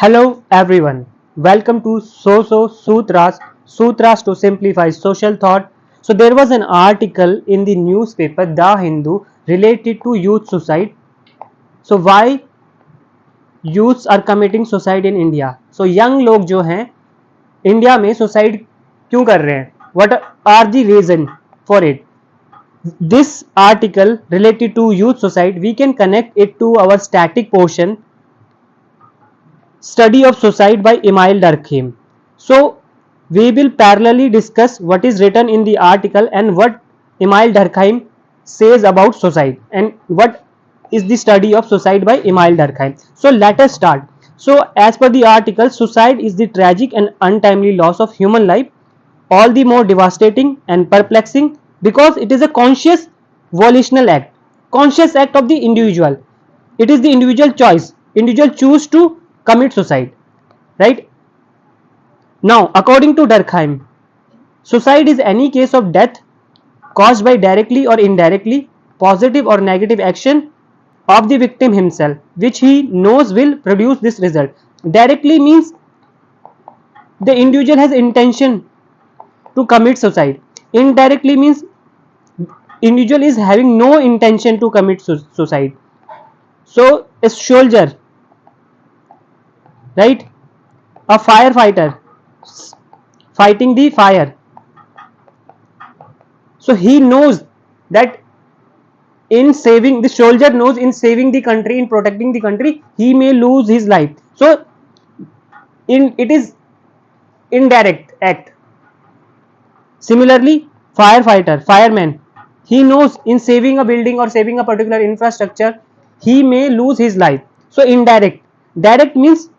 Hello everyone, welcome to Sutras to simplify social thought. So there was an article in the newspaper The Hindu related to youth suicide. So why youths are committing suicide in India? So young लोग जो हैं India में suicide क्यों कर रहे हैं? What are the reason for it? This article related to youth suicide, we can connect it to our static portion study of suicide by Emile Durkheim. So we will parallelly discuss what is written in the article and what Emile Durkheim says about suicide and what is the study of suicide by Emile Durkheim. So let us start. So as per the article, suicide is the tragic and untimely loss of human life, all the more devastating and perplexing because it is a conscious volitional act, conscious act of the individual. It is the individual choice. Individual choose to commit suicide, right? Now, according to Durkheim, suicide is any case of death caused by directly or indirectly positive or negative action of the victim himself, which he knows will produce this result. Directly means the individual has intention to commit suicide. Indirectly means individual is having no intention to commit suicide. So a soldier, right, a firefighter fighting the fire, so he knows that in saving, the soldier knows in saving the country, in protecting the country, he may lose his life. So it is indirect act. Similarly, firefighter, fireman, he knows in saving a building or saving a particular infrastructure, he may lose his life. So indirect. Direct means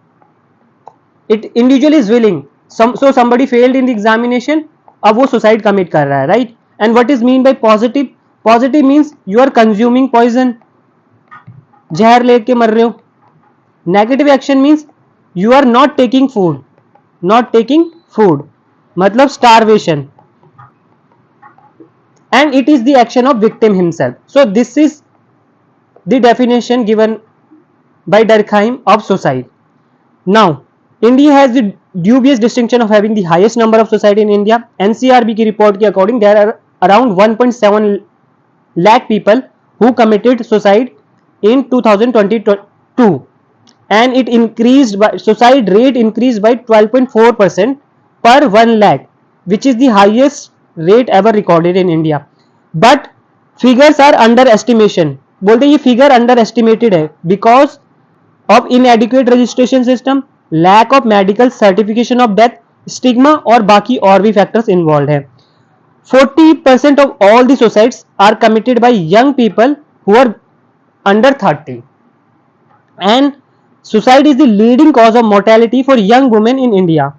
it individual is willing. So somebody failed in the examination, अब वो suicide commit कर रहा है, right? And what is mean by positive? Positive means you are consuming poison, जहर लेके मर रहे हो. Negative action means you are not taking food, मतलब starvation, and it is the action of victim himself. So this is the definition given by Durkheim of suicide. Now, India has the dubious distinction of having the highest number of suicide in India. NCRB की report के according there are around 1.7 lakh people who committed suicide in 2022, and it increased by suicide rate increased by 12.4% per 1 lakh, which is the highest rate ever recorded in India. But figures are underestimation. बोलते ये figure underestimated है because of inadequate registration system, lack of medical certification of death, stigma और बाकी और भी factors involved है. 40% of all the suicides are committed by young people who are under 30, and suicide is the leading cause of mortality for young women in India.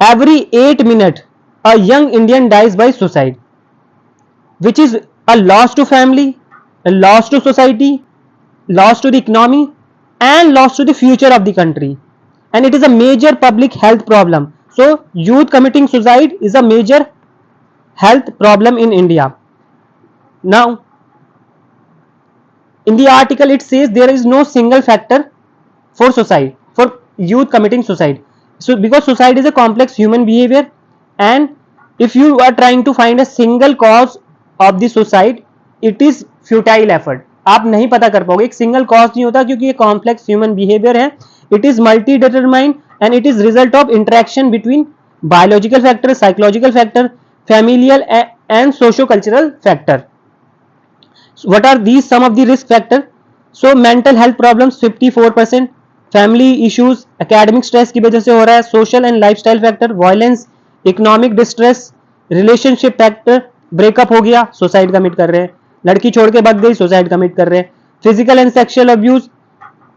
Every 8 minutes, a young Indian dies by suicide, which is a loss to family, a loss to society, loss to the economy, and loss to the future of the country. And it is a major public health problem. So youth committing suicide is a major health problem in India. Now, in the article it says there is no single factor for suicide, for youth committing suicide. So because suicide is a complex human behavior, and if you are trying to find a single cause of the suicide, it is futile effort. आप नहीं पता कर पाओगे, एक single cause नहीं होता क्योंकि ये कॉम्प्लेक्स ह्यूमन बिहेवियर है. It is multi determined and it is result of interaction between biological factor, psychological factor, familial and socio cultural factor. What are these some of the risk factor? So mental health problems 54%, family issues, academic stress की वजह से हो रहा है, social and lifestyle factor, violence, economic distress, relationship factor, breakup हो गया, suicide commit कर रहे हैं, लड़की छोड़ के भाग गई, suicide commit कर रहे हैं, physical and sexual abuse,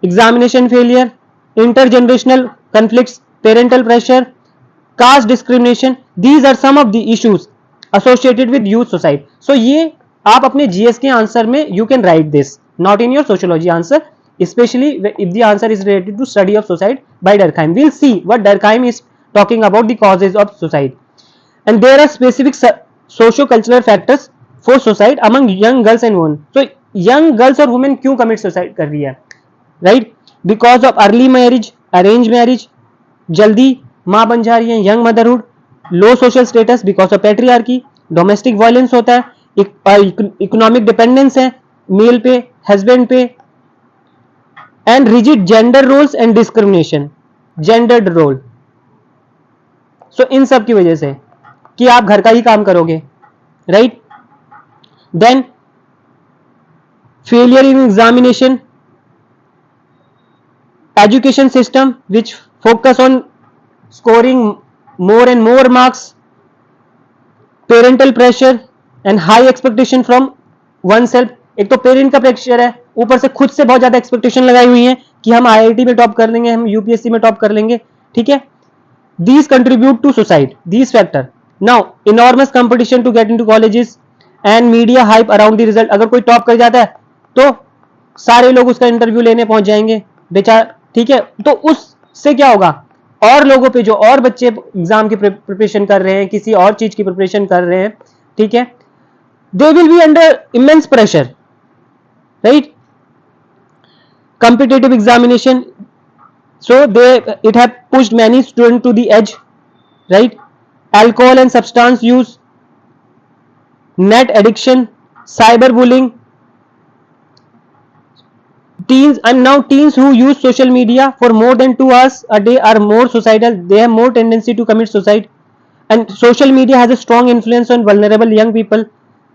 examination failure, intergenerational conflicts, parental pressure, caste discrimination. These are some of the issues associated with youth suicide. So ये आप अपने जीएस के आंसर में you can write this, not in your sociology answer, especially if the answer is related to study of suicide by Durkheim. We'll see what Durkheim is talking about the causes of suicide. And there are specific socio-cultural factors for suicide among young girls and women. So young girls और women क्यों commit suicide कर रही है, right? Because of early marriage, arrange marriage, जल्दी माँ बन जा रही है, young motherhood, low social status because of patriarchy, domestic violence होता है, इकोनॉमिक डिपेंडेंस है मेल पे, हस्बैंड पे, and rigid gender roles and discrimination, gendered role. So इन सब की वजह से कि आप घर का ही काम करोगे, right. Then failure in examination, education system which focus on scoring more and more marks, parental pressure and high expectation from oneself। एक तो पेरेंट का प्रेशर है, ऊपर से खुद से बहुत ज्यादा एक्सपेक्टेशन लगाई हुई है कि हम आईआईटी में टॉप कर लेंगे, हम यूपीएससी में टॉप कर लेंगे, ठीक है। these contribute to suicide, these factor। now enormous competition to get into colleges and media hype around the result। अगर कोई टॉप कर जाता है तो सारे लोग उसका इंटरव्यू लेने पहुंच जाएंगे बेचारा, ठीक है। तो उससे क्या होगा, और लोगों पे जो और बच्चे एग्जाम की प्रिपरेशन कर रहे हैं, किसी और चीज की प्रिपरेशन कर रहे हैं, ठीक है, they will be under immense pressure, right. competitive examination, so it have pushed many students to the edge, right। alcohol and substance use, net addiction, cyberbullying, teens and now teens who use social media for more than 2 hours a day are more suicidal, they have more tendency to commit suicide, and social media has a strong influence on vulnerable young people।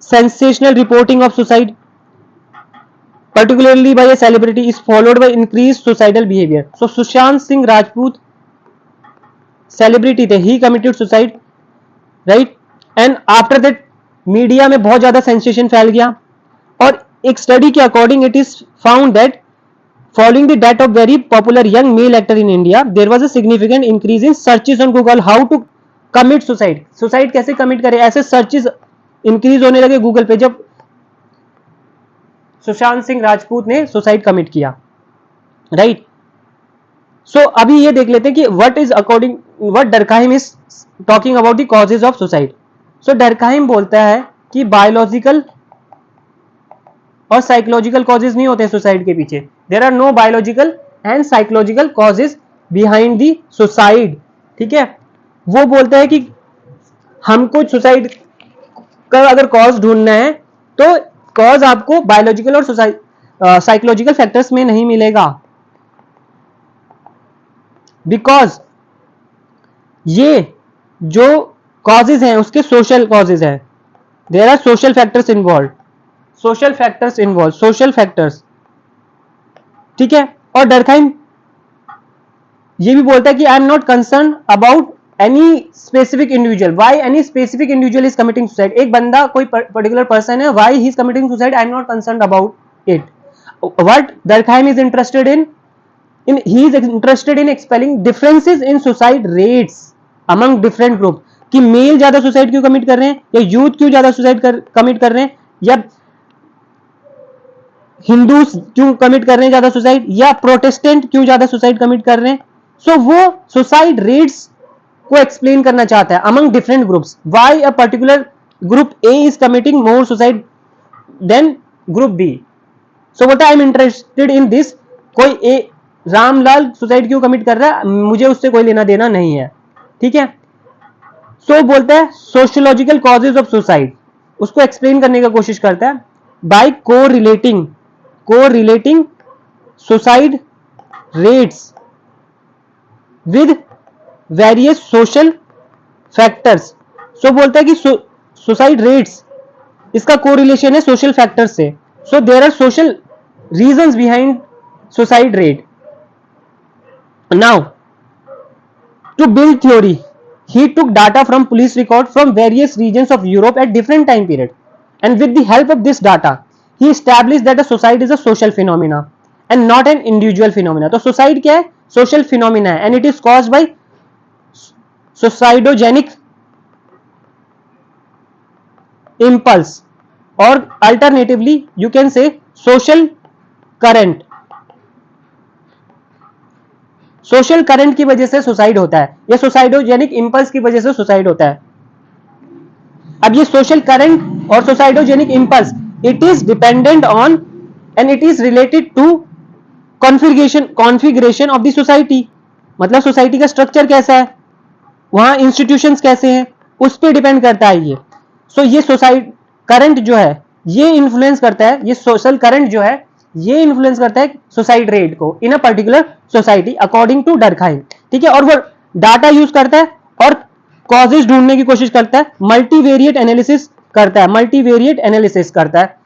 sensational reporting of suicide particularly by a celebrity is followed by increased suicidal behavior। so Sushant Singh Rajput celebrity थे, he committed suicide, right। and after that media में बहुत ज्यादा sensation फैल गया, और एक study के according it is found that following the death of very popular young male actor in India, there was a significant increase in searches on Google how to commit suicide। Suicide कैसे commit करे, ऐसे searches increase होने लगे Google पे जब सुशांत सिंह राजपूत ने suicide commit किया, right. So अभी ये देख लेते हैं कि what is according what Durkheim is talking about the causes of suicide. So Durkheim बोलता है कि बायोलॉजिकल और साइकोलॉजिकल कॉजेज नहीं होते सुसाइड के पीछे, there are no biological and psychological causes behind the suicide, ठीक है। वो बोलता है कि हमको सुसाइड का अगर कॉज ढूंढना है तो कॉज आपको बायोलॉजिकल और साइकोलॉजिकल फैक्टर्स में नहीं मिलेगा, बिकॉज ये जो कॉजेज हैं उसके सोशल कॉजेज हैं, there are social factors involve, social factors involve, social factors, ठीक है। और डरकहाइम ये भी बोलता है कि I am not concern about any specific individual, why any specific individual is committing suicide. एक बंदा कोई पर्टिकुलर पर्सन है, why he is committing suicide, I am not concern about it. What Durkheim is interested in he is interested in expelling differences in suicide rates among different group, कि mail ज्यादा suicide क्यों commit कर रहे हैं, या youth क्यों ज्यादा suicide commit कर रहे हैं, या हिंदू क्यों कमिट कर रहे हैं ज्यादा सुसाइड, या प्रोटेस्टेंट क्यों ज्यादा सुसाइड कमिट कर रहे हैं। सो वो सुसाइड रेट्स को एक्सप्लेन करना चाहता है among different groups, why a particular group A is committing more suicide than group B. So what I am interested in this, कोई ए रामलाल सुसाइड क्यों कमिट कर रहा है, मुझे उससे कोई लेना देना नहीं है, ठीक है। सो बोलता है सोशियोलॉजिकल कॉजेज ऑफ सुसाइड, उसको एक्सप्लेन करने की कोशिश करता है by correlating suicide rates with various social factors. So बोलता है कि सुसाइड रेट्स इसका कोरिलेशन है सोशल फैक्टर्स से। So there are social reasons behind suicide rate. Now, to build theory, he took data from police record from various regions of Europe at different time period, and with the help of this data, he established that a suicide is a social phenomena and not an individual phenomena। तो suicide क्या है, social phenomena है, and it is caused by suicidogenic impulse, or alternatively you can say social current। Social current की वजह से suicide होता है, या सुसाइडोजेनिक इंपल्स की वजह से सुसाइड होता है। अब ये सोशल करंट और suicidogenic impulse, it is dependent on and it is related to configuration of the society, मतलब सोसाइटी का स्ट्रक्चर कैसा है, वहां इंस्टीट्यूशंस कैसे हैं, उस पर डिपेंड करता है ये। सो ये सोसाइटी करंट जो है ये इन्फ्लुएंस करता है, ये सोशल करंट जो है ये इन्फ्लुएंस करता है सुसाइड रेट को in a particular society according to Durkheim. ठीक है, और वो डाटा यूज करता है और कॉजेज ढूंढने की कोशिश करता है, मल्टीवेरिएट एनालिसिस करता है, मल्टीवेरिएट एनालिसिस करता है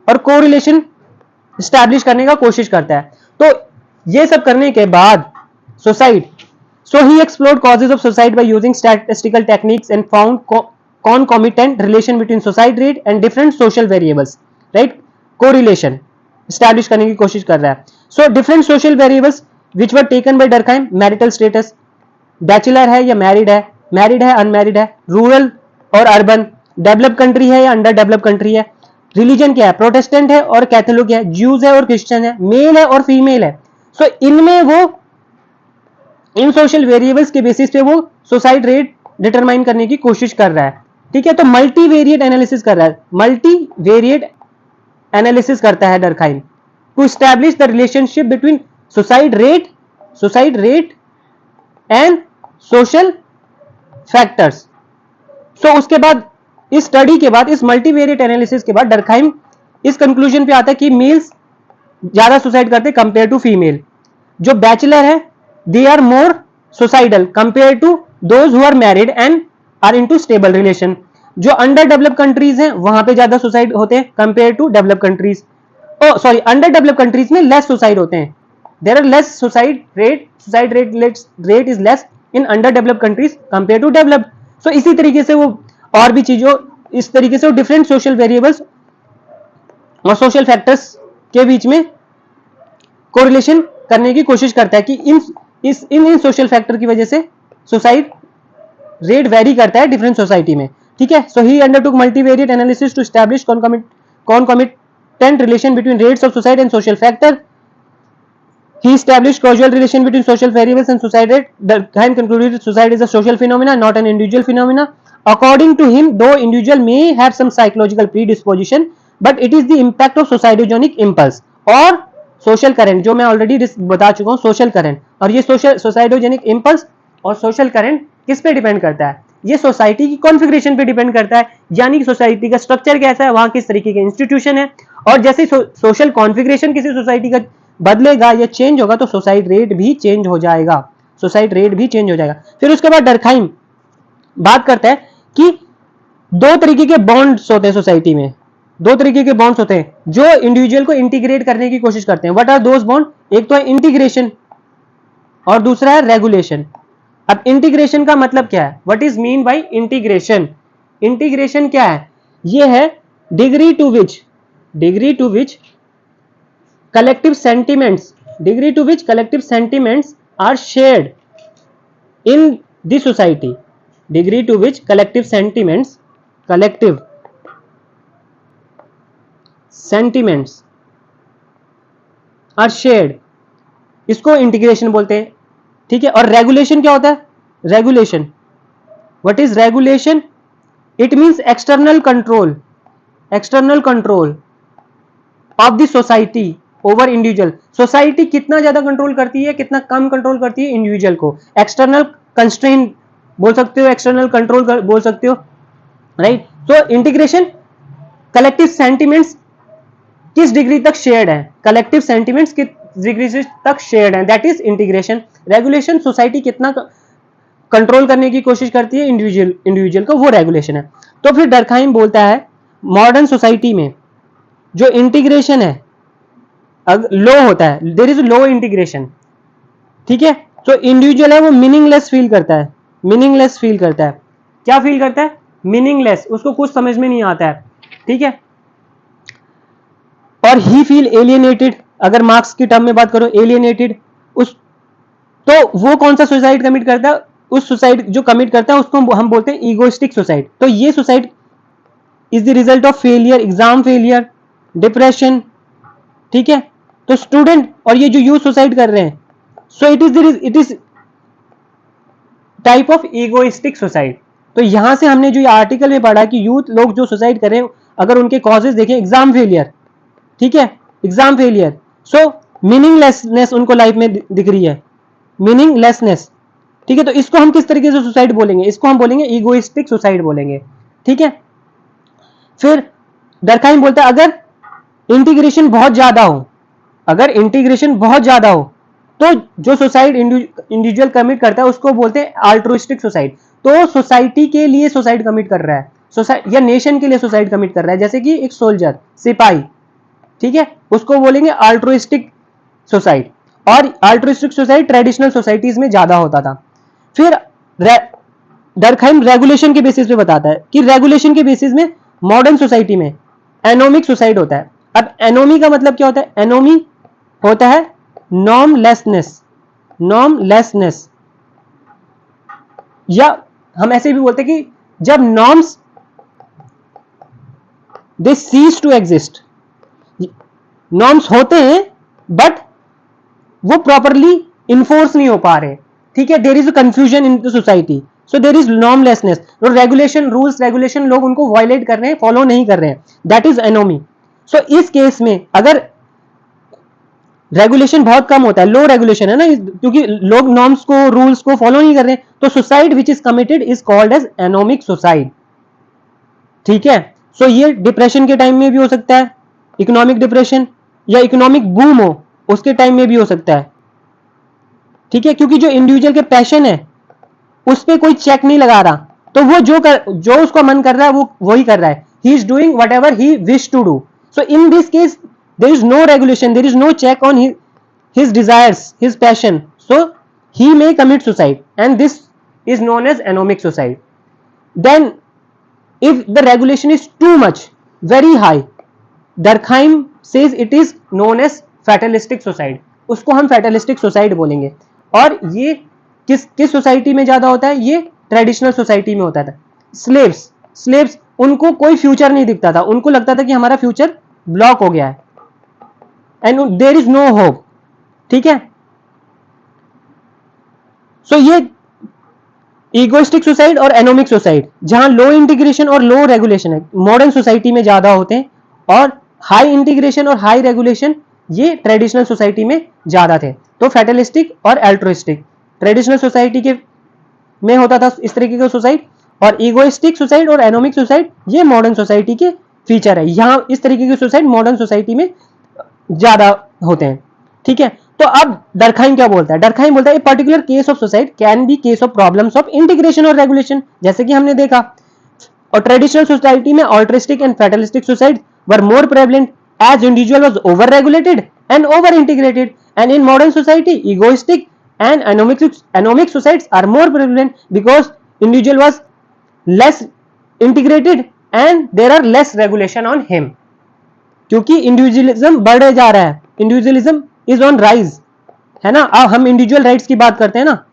और कोरिलेशन स्टैब्लिश करने का कोशिश करता है। तो ये सब करने के बाद suicide, so he explored causes of suicide by using statistical techniques and found concomitant relation between suicide rate and different social variables, right? correlation establish करने की कोशिश कर रहा है। so different social variables which were taken by Durkheim, marital status, bachelor है या married है unmarried है, रूरल और अर्बन, डेवलप कंट्री है या अंडर डेवलप कंट्री है, रिलीजन क्या है, प्रोटेस्टेंट है और कैथोलिक है, ज्यूज है और क्रिश्चियन है, मेल है और फीमेल है। सो इनमें वो इन सोशल वेरिएबल्स के बेसिस पे वो सुसाइड रेट डिटरमाइन करने की कोशिश कर रहा है। ठीक है, तो मल्टीवेरिएट एनालिसिस कर रहा है, मल्टीवेरिएट एनालिसिस करता है Durkheim to establish the relationship between suicide rate and social factors. So उसके बाद इस स्टडी के बाद, इस मल्टीवेरिएट एनालिसिस के बाद डर्कहाइम इस कंक्लूजन पे आता है कि मेल्स ज्यादा सुसाइड करते कंपेयर टू फीमेल। जो बैचलर है they are more suicidal compare to those who are married and are into stable relation. जो अंडर डेवलप कंट्रीज हैं वहां पे ज्यादा सुसाइड होते हैं compare to develop countries. Sorry, under develop countries में लेस सुसाइड होते हैं, there are less suicide rate is less in under develop countries compare to develop. So इसी तरीके से वो और भी चीजों, इस तरीके से वो डिफरेंट सोशल वेरिएबल्स और सोशल फैक्टर्स के बीच में कोरिलेशन करने की कोशिश करता है कि इन सोशल फैक्टर की वजह से सुसाइड रेट वेरी करता है डिफरेंट सोसाइटी में। ठीक है, so he undertook multivariate analysis to establish concomitant relation between rates of suicide and social factor. He established causal relation between social variables and suicide rate. Durkheim concluded suicide is a social phenomena, not an individual phenomena. According to him, though individual may have some psychological predisposition, but it is the impact of suicidogenic impulse और social current, जो मैं already बता चुका हूँ, social current। और ये suicidogenic impulse और social current किस पे डिपेंड करता है? ये सोसाइटी की कॉन्फ़िगरेशन पे डिपेंड करता है, यानी कि सोसाइटी का स्ट्रक्चर कैसा है, वहां किस तरीके के इंस्टीट्यूशन है, और जैसे सोशल कॉन्फ़िगरेशन किसी सोसाइटी का बदलेगा या चेंज होगा तो सुसाइड रेट भी चेंज हो जाएगा, सुसाइड रेट भी चेंज हो जाएगा। फिर उसके बाद डर्कहाइम बात करता है कि दो तरीके के बॉन्ड्स होते हैं सोसाइटी में, दो तरीके के बॉन्ड्स होते हैं जो इंडिविजुअल को इंटीग्रेट करने की कोशिश करते हैं। What are those bond? एक तो है इंटीग्रेशन और दूसरा है रेगुलेशन। अब इंटीग्रेशन का मतलब क्या है? What is mean by integration? Integration क्या है? ये है degree to which collective sentiments are shared in the society, degree to which collective sentiments are shared, इसको इंटीग्रेशन बोलते हैं। ठीक है, और रेगुलेशन क्या होता है? Regulation, what is regulation? It means external control of the society over individual. Society कितना ज्यादा कंट्रोल करती है, कितना कम कंट्रोल करती है इंडिविजुअल को। एक्सटर्नल कंस्ट्रेंट बोल सकते हो, एक्सटर्नल कंट्रोल बोल सकते हो, राइट। तो इंटीग्रेशन, कलेक्टिव सेंटिमेंट्स किस डिग्री तक शेयर्ड है, कलेक्टिव सेंटिमेंट्स किस डिग्री तक शेयर्ड है, that is integration. Regulation, society कितना कंट्रोल करने की कोशिश करती है इंडिविजुअल को, वो रेगुलेशन है। तो फिर डर्कहाइम बोलता है मॉडर्न सोसाइटी में जो इंटीग्रेशन है लो होता है, देयर इज लो इंटीग्रेशन। ठीक है, तो इंडिविजुअल है वो मीनिंगलेस फील करता है, क्या फील करता है? मीनिंगलेस, उसको कुछ समझ में नहीं आता है। ठीक है, और ही फील एलियनेटेड, अगर मार्क्स की टर्म में बात करो, एलियनेटेड, उस तो वो कौन सा सुसाइड कमिट करता है? उस सुसाइड जो कमिट करता है उसको हम बोलते हैं ईगोइस्टिक सुसाइड। तो ये suicide is the result of failure, exam failure, depression. ठीक है, तो स्टूडेंट और ये जो यूथ सुसाइड कर रहे हैं, so it is type of egoistic suicide. तो यहां से हमने जो ये आर्टिकल में पढ़ा कि यूथ लोग जो सुसाइड कर रहे हैं, अगर उनके कॉजेज देखें, एग्जाम फेलियर, ठीक है, एग्जाम फेलियर, सो मीनिंगलेसनेस उनको लाइफ में दिख रही है, मीनिंगलेसनेस, ठीक है। तो इसको हम किस तरीके से सुसाइड बोलेंगे, इसको हम बोलेंगे इगोइस्टिक सुसाइड बोलेंगे, ठीक है। फिर डरखाइम बोलता है अगर इंटीग्रेशन बहुत ज्यादा हो, अगर इंटीग्रेशन बहुत ज्यादा हो तो जो सुसाइड इंडिविजुअल कमिट करता है उसको बोलते हैं अल्ट्रुइस्टिक सुसाइड। तो सोसाइटी के लिए सुसाइड कमिट कर रहा है, या नेशन के लिए सुसाइड कमिट कर रहा है, जैसे कि एक सोल्जर, सिपाही, ठीक है, उसको बोलेंगे अल्ट्रुइस्टिक सुसाइड। और अल्ट्रुइस्टिक सुसाइड ट्रेडिशनल सोसाइटीज में ज्यादा होता था। फिर डरखाइम रेगुलेशन के बेसिस पे बताता है कि रेगुलेशन के बेसिस में मॉडर्न सोसाइटी में एनोमिक सुसाइड होता है। अब एनोमी का मतलब क्या होता है, एनोमी होता है नॉर्मलेसनेस, नॉर्मलेसनेस, या हम ऐसे भी बोलते हैं कि जब norms they cease to exist, norms होते हैं बट वो प्रॉपरली इन्फोर्स नहीं हो पा रहे, ठीक है, there is a confusion in the society, so there is normlessness, regulation, rules regulation लोग उनको वायलेट कर रहे हैं, फॉलो नहीं कर रहे हैं, दैट इज एनोमी। सो इस केस में अगर रेगुलेशन बहुत कम होता है, लो रेगुलेशन है ना, क्योंकि लोग नॉर्म्स को, रूल्स को फॉलो नहीं कर रहे हैं, तो suicide which is committed is called as anomic suicide, ठीक है। सो ये डिप्रेशन के टाइम में भी हो सकता है, इकोनॉमिक डिप्रेशन, या इकोनॉमिक बूम हो उसके टाइम में भी हो सकता है, ठीक है, क्योंकि जो इंडिविजुअल के पैशन है उस पर कोई चेक नहीं लगा रहा, तो वो जो उसका मन कर रहा है वो वही कर रहा है, he is doing whatever he wish to do. So in this case there is no regulation, there is no check on his desires, his passion, so he may commit suicide, and this is known as anomic suicide. Then if the regulation is too much, very high, Durkheim says it is known as fatalistic suicide, उसको हम fatalistic suicide बोलेंगे। और ये किस society में ज्यादा होता है, ये ट्रेडिशनल सोसाइटी में होता था। स्लेव्स उनको कोई फ्यूचर नहीं दिखता था, उनको लगता था कि हमारा फ्यूचर ब्लॉक हो गया है and there is no hope, ठीक है। सो ये इगोइस्टिक सुसाइड और एनोमिक सुसाइड, जहां लो इंटीग्रेशन और लो रेगुलेशन है, मॉडर्न सोसाइटी में ज्यादा होते हैं, और हाई इंटीग्रेशन और हाई रेगुलेशन ये ट्रेडिशनल सोसाइटी में ज्यादा थे। तो फैटलिस्टिक और एल्ट्रुइस्टिक ट्रेडिशनल सोसाइटी के में होता था इस तरीके का सुसाइड, और इगोइस्टिक सुसाइड और एनोमिक सुसाइड ये मॉडर्न सोसाइटी के फीचर है। यहां इस तरीके के सुसाइड मॉडर्न सोसाइटी में ज्यादा होते हैं, ठीक है। तो अब डरखाइम क्या बोलता है, डरखाइम बोलता है particular case of suicide can be case of problems of integration और रेगुलेशन, जैसे कि हमने देखा। और ट्रेडिशनल सोसाइटी में altruistic and fatalistic suicide were more prevalent as individual was over regulated and over integrated, and in modern society egoistic and anomic suicides are more prevalent because individual was less integrated and there are less regulation on him, क्योंकि individualism बढ़ जा रहा है, individualism is on rise, है ना। अब हम individual rights की बात करते हैं ना,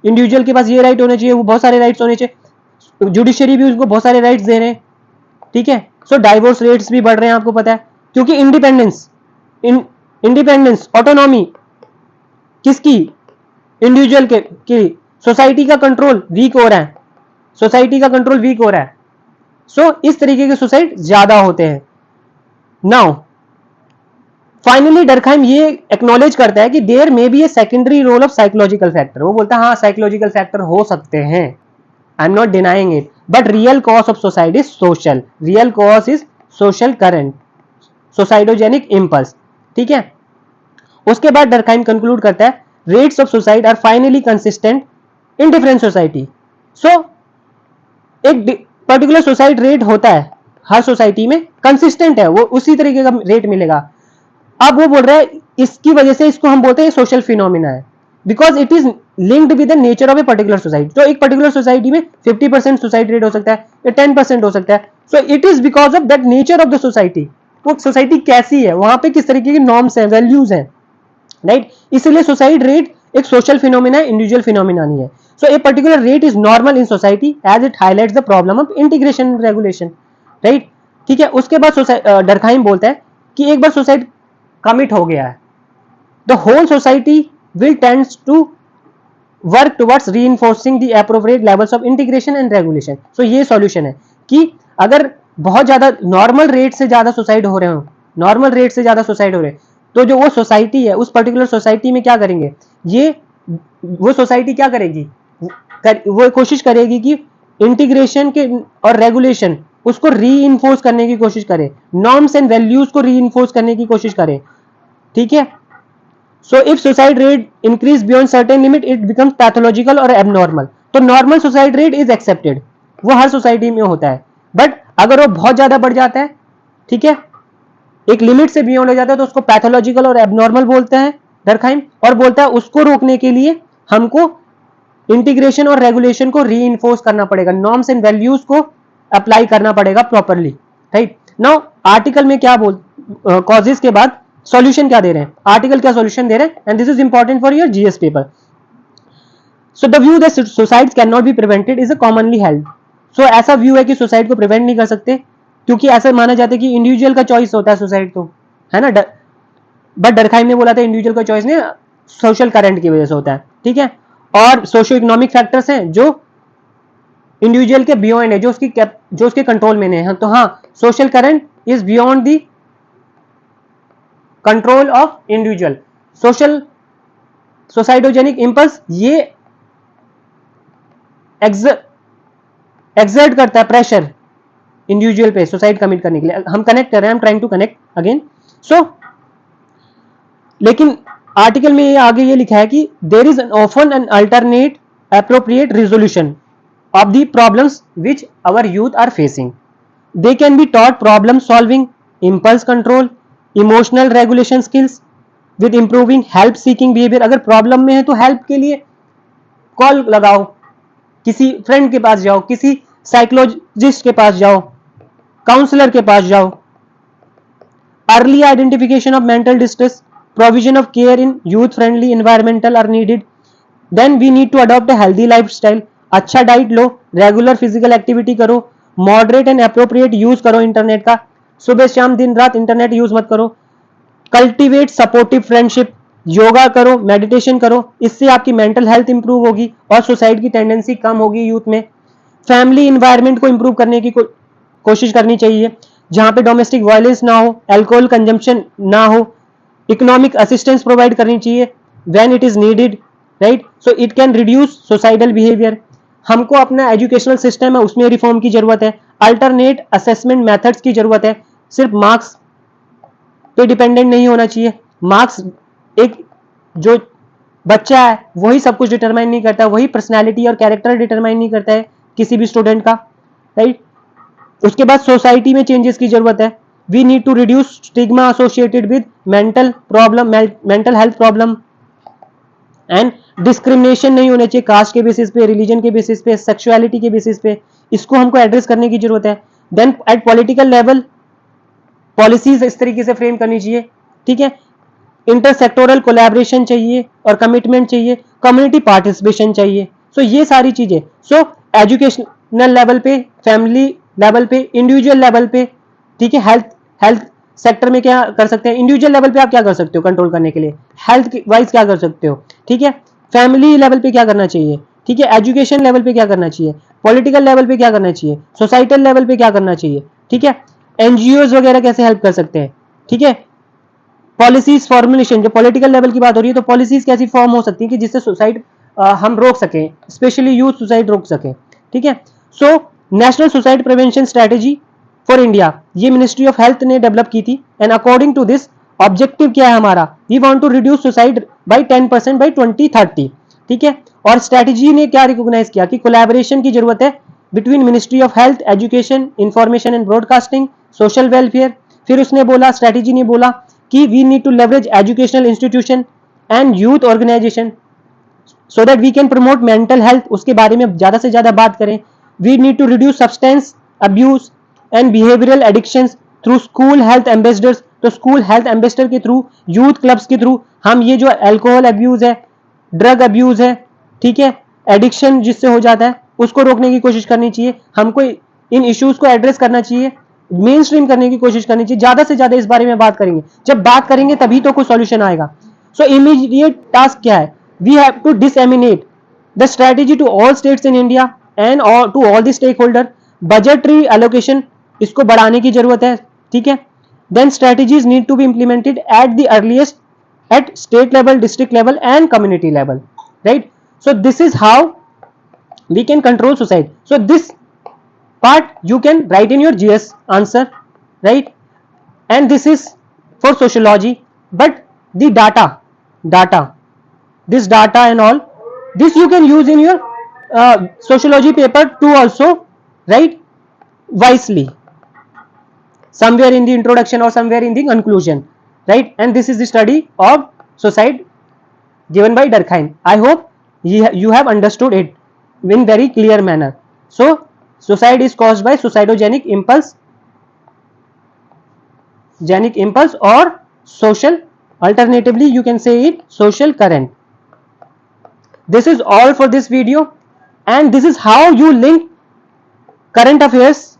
इंडिविजुअल के पास ये राइट होने चाहिए, वो बहुत सारे राइट्स होने चाहिए, जुडिशरी भी उसको बहुत सारे राइट्स दे रहे हैं, ठीक है। सो डाइवोर्स रेट्स भी बढ़ रहे हैं, आपको पता है, क्योंकि इंडिपेंडेंस ऑटोनॉमी किसकी, इंडिविजुअल की सोसाइटी का कंट्रोल वीक हो रहा है, सोसाइटी का कंट्रोल वीक हो रहा है। सो इस तरीके के सुसाइड ज्यादा होते हैं। नाउ फाइनली डरखाइम ये एक्नॉलेज करता है कि there may be a secondary role of psychological factor, वो बोलता है हाँ साइकोलॉजिकल फैक्टर हो सकते हैं, I am not denying it, but real cause of suicide is social, real cause is social current, suicidogenic impulse, ठीक है। उसके बाद डरखाइम कंक्लूड करता है rates of suicide are finally consistent in different society. So एक particular suicide rate होता है हर society में, कंसिस्टेंट है, वो उसी तरीके का रेट मिलेगा। अब वो बोल रहा है इसकी वजह से इसको हम बोलते हैं सोशल फिनोमिना है, because it is linked with the nature of a particular society. तो एक पर्टिकुलर सोसाइटी में 50% सुसाइड रेट हो सकता है या 10% हो सकता है। So it is because of that nature of the society, वो सोसाइटी कैसी है, वहां पे किस तरीके के नॉर्म्स हैं, वैल्यूज हैं, राइट। इसलिए सुसाइड रेट एक सोशल फिनोमिना है, इंडिविजुअल फिनोमिना नहीं है। So a particular rate is normal in society as it highlights the problem of integration regulation, right, ठीक है। उसके बाद डरखाइम बोलता है कि एक बार सुसाइड कमिट हो गया है, the whole society will tends to work towards reinforcing the appropriate levels of integration and regulation. So ये सॉल्यूशन है कि अगर बहुत ज्यादा नॉर्मल रेट से ज्यादा सुसाइड हो रहे हो नॉर्मल रेट से ज्यादा सुसाइड हो रहे हैं, तो जो वो सोसाइटी है उस पर्टिकुलर सोसाइटी में क्या करेंगे, ये वो सोसाइटी क्या करेगी, वो कोशिश करेगी कि इंटीग्रेशन के और रेगुलेशन उसको री करने की कोशिश करे, नॉर्म्स एंड वैल्यूज को री करने की कोशिश करे, ठीक है। So if suicide rate increase beyond certain limit it becomes pathological और एबनॉर्मल। तो normal suicide rate is accepted, वो हर सोसाइटी में होता है, बट अगर वो बहुत ज्यादा बढ़ जाता है, ठीक है, एक लिमिट से बियॉन्ड हो जाता है, तो उसको पैथोलॉजिकल और एबनॉर्मल बोलते हैं डरखाइम, और बोलता है उसको रोकने के लिए हमको इंटीग्रेशन और रेगुलेशन को री करना पड़ेगा, नॉर्म्स एंड वैल्यूज को अप्लाई करना पड़ेगा प्रॉपरली, राइट। नाउ आर्टिकल में क्या बोल कॉजेज के बाद सॉल्यूशन क्या दे रहे हैं, आर्टिकल क्या सॉल्यूशन दे रहे हैं, and this is important for your GS paper. So the view that suicide can not be prevented is a commonly held. सो ऐसा व्यू है कि सुसाइड को प्रिवेंट नहीं कर सकते, क्योंकि ऐसा माना जाता है कि इंडिविजुअल का चॉइस होता है सुसाइड, तो है ना, बट डरखाइम ने बोला था इंडिविजुअल का चॉइस नहीं, सोशल करंट की वजह से होता है, ठीक है। और सोशियो इकोनॉमिक फैक्टर्स हैं जो इंडिविजुअल के बियॉन्ड है, जो उसके कंट्रोल में नहीं है। तो हाँ, social current is beyond the control of individual. Suicidogenic impulse ये एक्सर्ट करता है प्रेशर इंडिविजुअल पे सुसाइड कमिट करने के लिए। हम कनेक्ट कर रहे हैं, हम trying to connect again. So लेकिन आर्टिकल में ये आगे ये लिखा है कि there is often an alternate appropriate resolution of the problems which our youth are facing. They can be taught problem solving, impulse control, emotional regulation skills with improving help seeking behavior. अगर problem में है तो help के लिए call लगाओ, किसी friend के पास जाओ, किसी साइकोलॉजिस्ट के पास जाओ, काउंसलर के पास जाओ। Early identification of mental distress, provision of care in youth friendly environmental are needed. Then we need to adopt a healthy lifestyle. अच्छा डाइट लो, रेगुलर फिजिकल एक्टिविटी करो, मॉडरेट एंड अप्रोप्रिएट यूज करो internet का, सुबह शाम दिन रात internet use मत करो। कल्टिवेट सपोर्टिव फ्रेंडशिप, योगा करो, मेडिटेशन करो, इससे आपकी मेंटल हेल्थ इंप्रूव होगी और सुसाइड की टेंडेंसी कम होगी यूथ में। फैमिली इन्वायरमेंट को इंप्रूव करने की कोशिश करनी चाहिए, जहां पे डोमेस्टिक वायलेंस ना हो, अल्कोहल कंजम्पशन ना हो। इकोनॉमिक असिस्टेंस प्रोवाइड करनी चाहिए when it is needed, right. So it can reduce suicidal behaviour. हमको अपना एजुकेशनल सिस्टम है उसमें रिफॉर्म की जरूरत है, अल्टरनेट असेसमेंट मेथड्स की जरूरत है, सिर्फ मार्क्स पे डिपेंडेंट नहीं होना चाहिए। मार्क्स एक जो बच्चा है वही सब कुछ डिटरमाइन नहीं करता, वही पर्सनैलिटी और कैरेक्टर डिटरमाइन नहीं करता है किसी भी स्टूडेंट का, राइट। उसके बाद सोसाइटी में चेंजेस की जरूरत है। We need to reduce stigma associated with mental problem, mental health problem, and discrimination नहीं होने चाहिए कास्ट के बेसिस पे, रिलीजन के बेसिस पे, सेक्सुअलिटी के बेसिस पे, इसको हमको एड्रेस करने की जरूरत है। Then at political level policies इस तरीके से फ्रेम करनी चाहिए, ठीक है। इंटरसेक्टोरल कोलैबोरेशन चाहिए और कमिटमेंट चाहिए, कम्युनिटी पार्टिसिपेशन चाहिए। सो ये सारी चीजें, सो एजुकेशनल लेवल पे, फैमिली लेवल पे, इंडिविजुअल लेवल पे, ठीक है। हेल्थ सेक्टर में क्या कर सकते हैं, इंडिविजुअल लेवल पे आप क्या कर सकते हो कंट्रोल करने के लिए, हेल्थ वाइज क्या कर सकते हो, ठीक है। फैमिली लेवल पे क्या करना चाहिए, ठीक है। एजुकेशन लेवल पे क्या करना चाहिए, पॉलिटिकल लेवल पे क्या करना चाहिए, सोसाइटल लेवल पे क्या करना चाहिए, ठीक है। एनजीओज वगैरह कैसे हेल्प कर सकते हैं, ठीक है। पॉलिसीज फॉर्मुलेशन, जो पॉलिटिकल लेवल की बात हो रही है तो पॉलिसीज कैसी फॉर्म हो सकती है कि जिससे सुसाइड हम रोक सकें, स्पेशली यूथ सुसाइड रोक सकें, ठीक है। So national suicide prevention strategy for India ये मिनिस्ट्री ऑफ हेल्थ ने डेवलप की थी, and according to this objective क्या है हमारा, we want to reduce suicide by 10% by 2030, ठीक है। और स्ट्रेटेजी ने क्या रिकॉग्नाइज किया कि कोलैबोरेशन की जरूरत है between ministry of health, education, information and broadcasting, social welfare. फिर उसने बोला, स्ट्रेटेजी ने बोला कि we need to leverage educational institution and youth organization so that we can promote mental health, उसके बारे में ज्यादा से ज्यादा बात करें। We need to reduce substance abuse and behavioural addictions through school health ambassadors. तो स्कूल हेल्थ एम्बेसडर के थ्रू, यूथ क्लब्स के थ्रू हम ये जो अल्कोहल अब्यूज है, ड्रग अब्यूज है, ठीक है, एडिक्शन जिससे हो जाता है, उसको रोकने की कोशिश करनी चाहिए। हमको इन इश्यूज को एड्रेस करना चाहिए, मेन स्ट्रीम करने की कोशिश करनी चाहिए, ज्यादा से ज्यादा इस बारे में बात करेंगे। जब बात करेंगे तभी तो कोई सॉल्यूशन आएगा। सो इमीडिएट टास्क क्या है, we have to disseminate the strategy to all states in India and to all the stakeholder. Budgetary allocation इसको बढ़ाने की जरूरत है, ठीक है। then strategies need to be implemented at the earliest at state level, district level and community level, right? So this is how we can control suicide. So this part you can write in your GS answer, right? And this is for sociology, but the data, this data and all, this you can use in your sociology paper too also, right? Wisely, somewhere in the introduction or somewhere in the conclusion, right? And this is the study of suicide given by Durkheim. I hope you have understood it in very clear manner. So suicide is caused by suicidogenic impulse or social, alternatively you can say it social current. This is all for this video, and this is how you link current affairs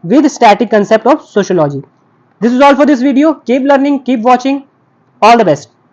with static concept of sociology. This is all for this video. Keep learning, keep watching. All the best.